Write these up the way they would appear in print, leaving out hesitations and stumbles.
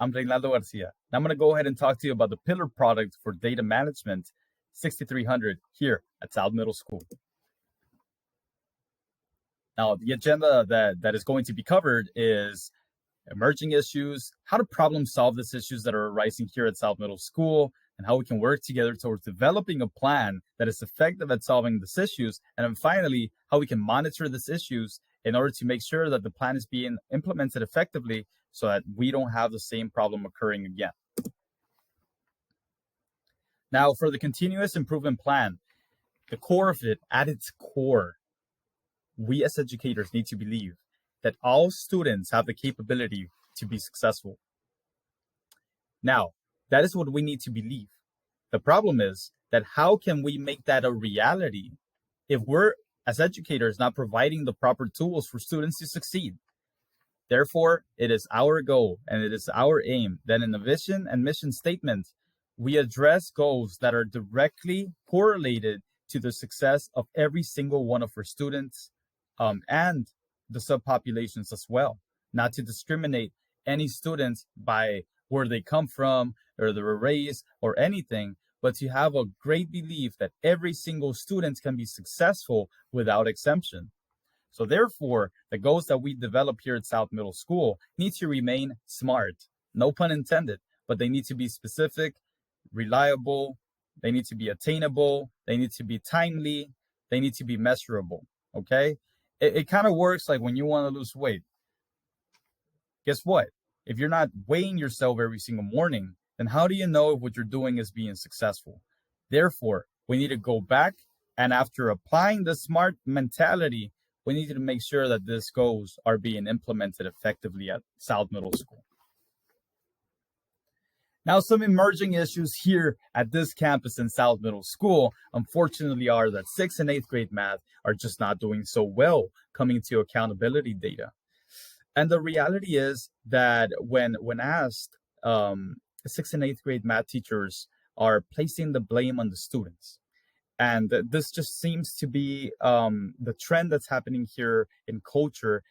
I'm Reynaldo Garcia. And I'm going to go ahead and talk to you about the pillar product for data management 6300 here at South Middle School. Now, the agenda that is going to be covered is emerging issues, how to problem solve these issues that are arising here at South Middle School, and how we can work together towards developing a plan that is effective at solving these issues. And then finally, how we can monitor these issues in order to make sure that the plan is being implemented effectively so that we don't have the same problem occurring again. Now, for the continuous improvement plan, the core of it, at its core, we as educators need to believe that all students have the capability to be successful. Now, that is what we need to believe. The problem is that how can we make that a reality if we're, as educators, not providing the proper tools for students to succeed? Therefore, it is our goal and it is our aim that in the vision and mission statement, we address goals that are directly correlated to the success of every single one of our students and the subpopulations as well, not to discriminate any students by where they come from or their race or anything, but to have a great belief that every single student can be successful without exemption. So therefore, the goals that we develop here at South Middle School need to remain SMART, no pun intended, but they need to be specific, reliable, they need to be attainable, they need to be timely, they need to be measurable, okay? It kind of works like when you want to lose weight. Guess what? If you're not weighing yourself every single morning, then how do you know if what you're doing is being successful? Therefore, we need to go back, and after applying the SMART mentality, we need to make sure that these goals are being implemented effectively at South Middle School. Now, some emerging issues here at this campus in South Middle School, unfortunately, are that 6th and 8th grade math are just not doing so well coming to accountability data. And the reality is that when asked, 6th and 8th grade math teachers are placing the blame on the students. And this just seems to be the trend that's happening here in culture,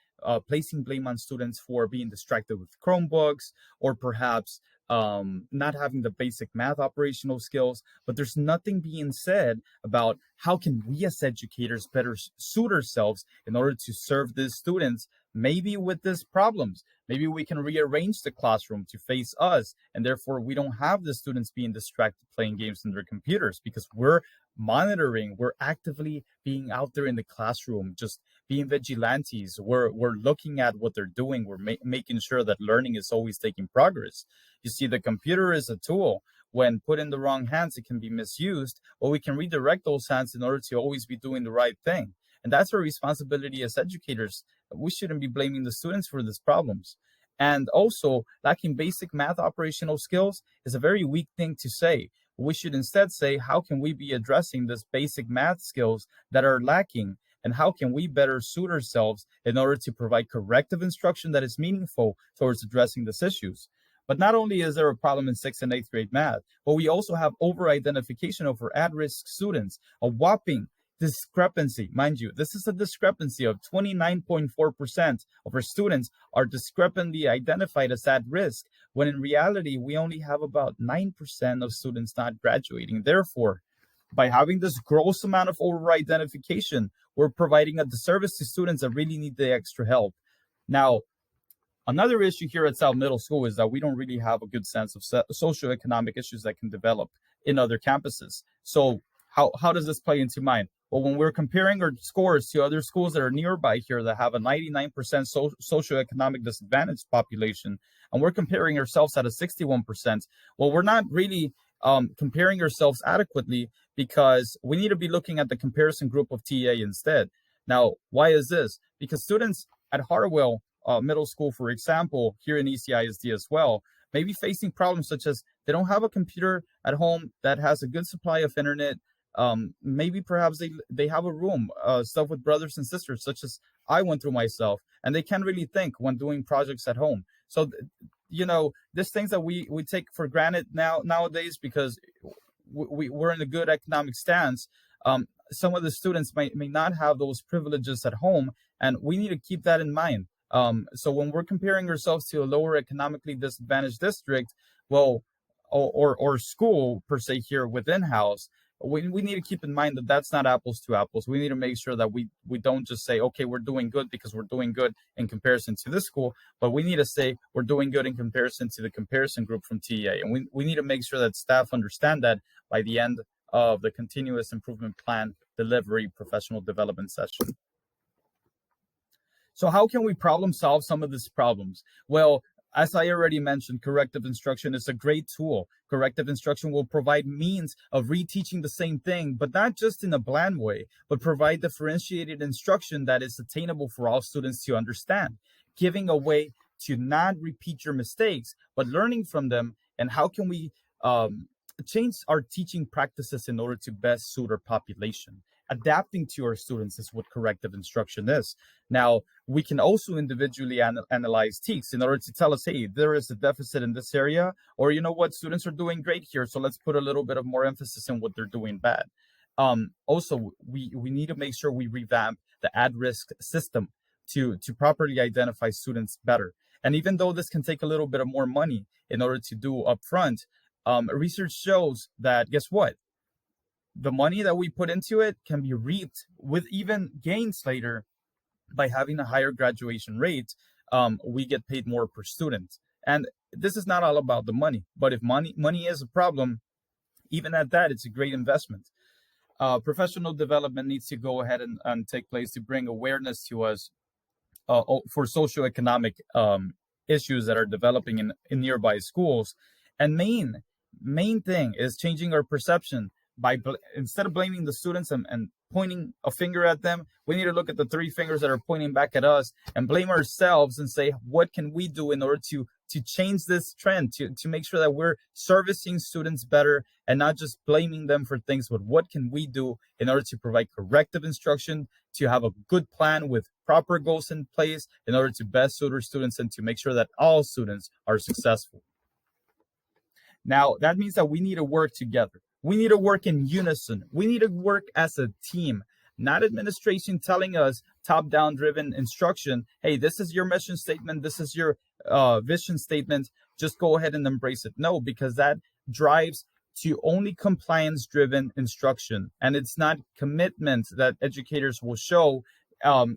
placing blame on students for being distracted with Chromebooks or perhaps not having the basic math operational skills, but there's nothing being said about how can we as educators better suit ourselves in order to serve these students, maybe with these problems. Maybe we can rearrange the classroom to face us, and therefore we don't have the students being distracted playing games on their computers because we're monitoring, we're actively being out there in the classroom, just being vigilantes. We're looking at what they're doing. We're making sure that learning is always taking progress. You see, the computer is a tool. When put in the wrong hands, it can be misused, or we can redirect those hands in order to always be doing the right thing. And that's our responsibility as educators. We shouldn't be blaming the students for these problems. And also, lacking basic math operational skills is a very weak thing to say. We should instead say, how can we be addressing these basic math skills that are lacking? And how can we better suit ourselves in order to provide corrective instruction that is meaningful towards addressing these issues? But not only is there a problem in 6th and 8th grade math, but we also have over-identification of our at-risk students, a whopping discrepancy. Mind you, this is a discrepancy of 29.4% of our students are discrepantly identified as at risk, when in reality, we only have about 9% of students not graduating. Therefore, by having this gross amount of over-identification, we're providing a disservice to students that really need the extra help. Now, another issue here at South Middle School is that we don't really have a good sense of socioeconomic issues that can develop in other campuses. So how does this play into mind? Well, when we're comparing our scores to other schools that are nearby here that have a 99% socioeconomic disadvantaged population, and we're comparing ourselves at a 61%, well, we're not really comparing ourselves adequately because we need to be looking at the comparison group of TA instead. Now, why is this? Because students at Hartwell Middle School, for example, here in ECISD as well, may be facing problems such as they don't have a computer at home that has a good supply of internet. Maybe perhaps they have a room stuff with brothers and sisters, such as I went through myself, and they can't really think when doing projects at home. So, you know, there's things that we take for granted nowadays because we're in a good economic stance. Some of the students may not have those privileges at home, and we need to keep that in mind. So when we're comparing ourselves to a lower economically disadvantaged district, well, or school per se here within house, we need to keep in mind that that's not apples to apples. We need to make sure that we don't just say, okay, we're doing good because we're doing good in comparison to this school, but we need to say we're doing good in comparison to the comparison group from TEA. And we need to make sure that staff understand that by the end of the continuous improvement plan delivery professional development session. So how can we problem solve some of these problems? Well, as I already mentioned, corrective instruction is a great tool. Corrective instruction will provide means of reteaching the same thing, but not just in a bland way, but provide differentiated instruction that is attainable for all students to understand, giving a way to not repeat your mistakes, but learning from them. And how can we change our teaching practices in order to best suit our population? Adapting to our students is what corrective instruction is. Now, we can also individually analyze TEKS in order to tell us, hey, there is a deficit in this area, or you know what, students are doing great here, so let's put a little bit of more emphasis on what they're doing bad. Also, we need to make sure we revamp the at-risk system to properly identify students better. And even though this can take a little bit of more money in order to do upfront, research shows that, guess what? The money that we put into it can be reaped with even gains later by having a higher graduation rate. We get paid more per student. And this is not all about the money, but if money is a problem, even at that, it's a great investment. Professional development needs to go ahead and take place to bring awareness to us for socioeconomic issues that are developing in nearby schools. And main thing is changing our perception by instead of blaming the students and pointing a finger at them, we need to look at the three fingers that are pointing back at us and blame ourselves and say, what can we do in order to change this trend, to make sure that we're servicing students better and not just blaming them for things, but what can we do in order to provide corrective instruction, to have a good plan with proper goals in place in order to best suit our students and to make sure that all students are successful. Now, that means that we need to work together. We need to work in unison. We need to work as a team, not administration telling us top-down driven instruction. Hey, this is your mission statement. This is your vision statement. Just go ahead and embrace it. No, because that drives to only compliance-driven instruction. And it's not commitment that educators will show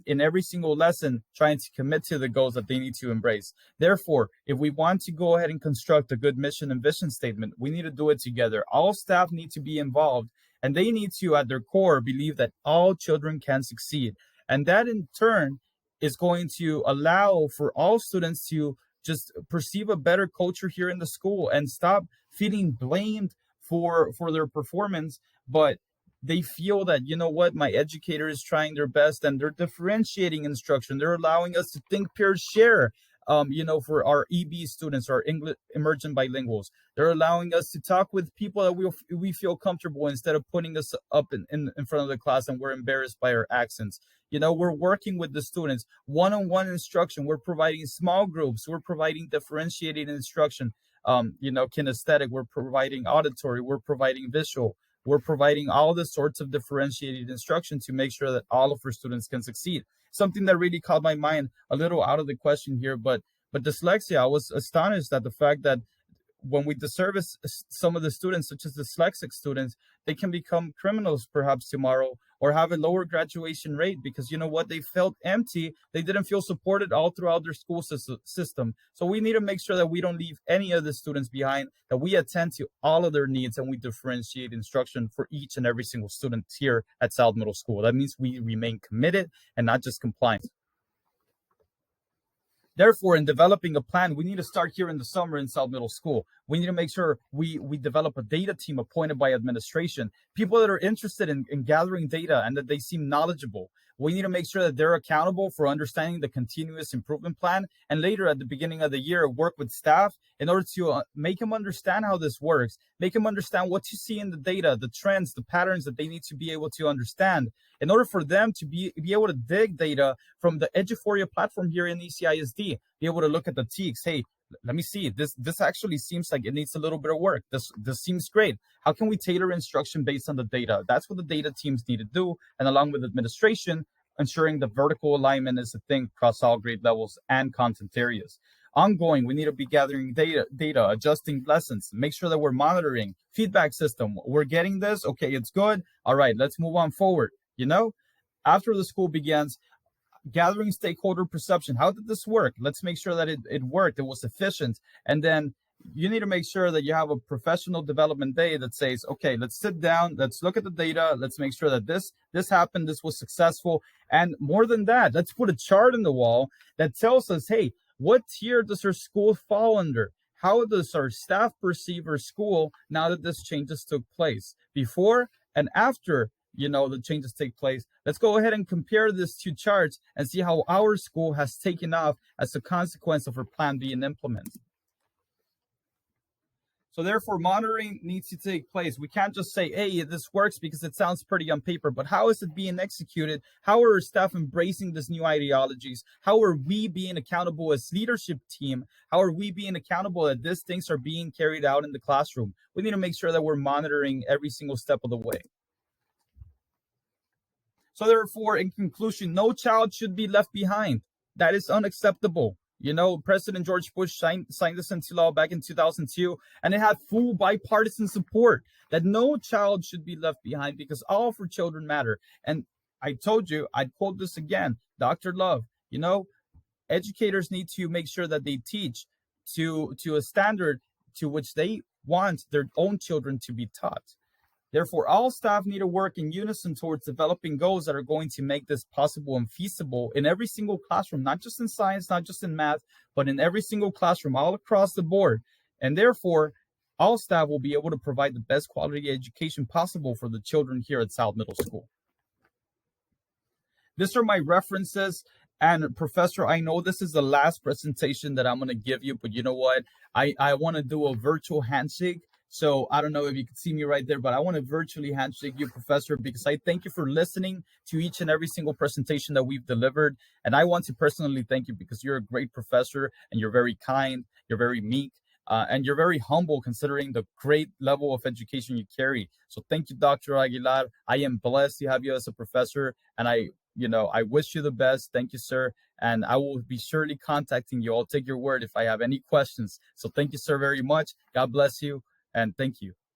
in every single lesson, trying to commit to the goals that they need to embrace. Therefore, if we want to go ahead and construct a good mission and vision statement, we need to do it together. All staff need to be involved, and they need to, at their core, believe that all children can succeed. And that, in turn, is going to allow for all students to just perceive a better culture here in the school and stop feeling blamed for their performance, but they feel that, you know what, my educator is trying their best and they're differentiating instruction. They're allowing us to think peer share, for our EB students, our English emergent bilinguals. They're allowing us to talk with people that we feel comfortable instead of putting us up in front of the class and we're embarrassed by our accents. We're working with the students, one-on-one instruction. We're providing small groups. We're providing differentiated instruction, kinesthetic. We're providing auditory. We're providing visual. We're providing all the sorts of differentiated instruction to make sure that all of our students can succeed. Something that really caught my mind, a little out of the question here, but dyslexia, I was astonished at the fact that when we disservice some of the students, such as dyslexic students, they can become criminals perhaps tomorrow or have a lower graduation rate because, you know what, they felt empty. They didn't feel supported all throughout their school system. So we need to make sure that we don't leave any of the students behind, that we attend to all of their needs and we differentiate instruction for each and every single student here at South Middle School. That means we remain committed and not just compliant. Therefore, in developing a plan, we need to start here in the summer in South Middle School. We need to make sure we develop a data team appointed by administration, people that are interested in gathering data and that they seem knowledgeable. We need to make sure that they're accountable for understanding the continuous improvement plan, and later at the beginning of the year, work with staff in order to make them understand how this works, make them understand what you see in the data, the trends, the patterns that they need to be able to understand in order for them to be able to dig data from the Eduphoria platform here in ECISD, be able to look at the TEKS. Hey, let me see, this actually seems like it needs a little bit of work. This seems great. How can we tailor instruction based on the data? That's what the data teams need to do. And along with administration, ensuring the vertical alignment is a thing across all grade levels and content areas. Ongoing, we need to be gathering data, adjusting lessons, make sure that we're monitoring, feedback system. We're getting this, okay, it's good. All right, let's move on forward. After the school begins, gathering stakeholder perception. How did this work? Let's make sure that it worked, it was efficient. And then you need to make sure that you have a professional development day that says, okay, let's sit down, let's look at the data, let's make sure that this happened, this was successful. And more than that, let's put a chart on the wall that tells us, hey, what tier does our school fall under? How does our staff perceive our school now that this changes took place? Before and after the changes take place, let's go ahead and compare these two charts and see how our school has taken off as a consequence of our plan being implemented. So therefore, monitoring needs to take place. We can't just say, hey, this works because it sounds pretty on paper, but how is it being executed? How are our staff embracing these new ideologies? How are we being accountable as leadership team? How are we being accountable that these things are being carried out in the classroom? We need to make sure that we're monitoring every single step of the way. So therefore, in conclusion, no child should be left behind. That is unacceptable. President George Bush signed this into law back in 2002, and it had full bipartisan support that no child should be left behind because all of our children matter. And I told you, I'd quote this again, Dr. Love, educators need to make sure that they teach to a standard to which they want their own children to be taught. Therefore, all staff need to work in unison towards developing goals that are going to make this possible and feasible in every single classroom, not just in science, not just in math, but in every single classroom all across the board. And therefore, all staff will be able to provide the best quality education possible for the children here at South Middle School. These are my references. And Professor, I know this is the last presentation that I'm going to give you, but you know what? I want to do a virtual handshake. So I don't know if you can see me right there, but I want to virtually handshake you, Professor, because I thank you for listening to each and every single presentation that we've delivered. And I want to personally thank you because you're a great professor and you're very kind, you're very meek, and you're very humble considering the great level of education you carry. So thank you, Dr. Aguilar. I am blessed to have you as a professor, and I wish you the best. Thank you, sir. And I will be surely contacting you. I'll take your word if I have any questions. So thank you, sir, very much. God bless you. And thank you.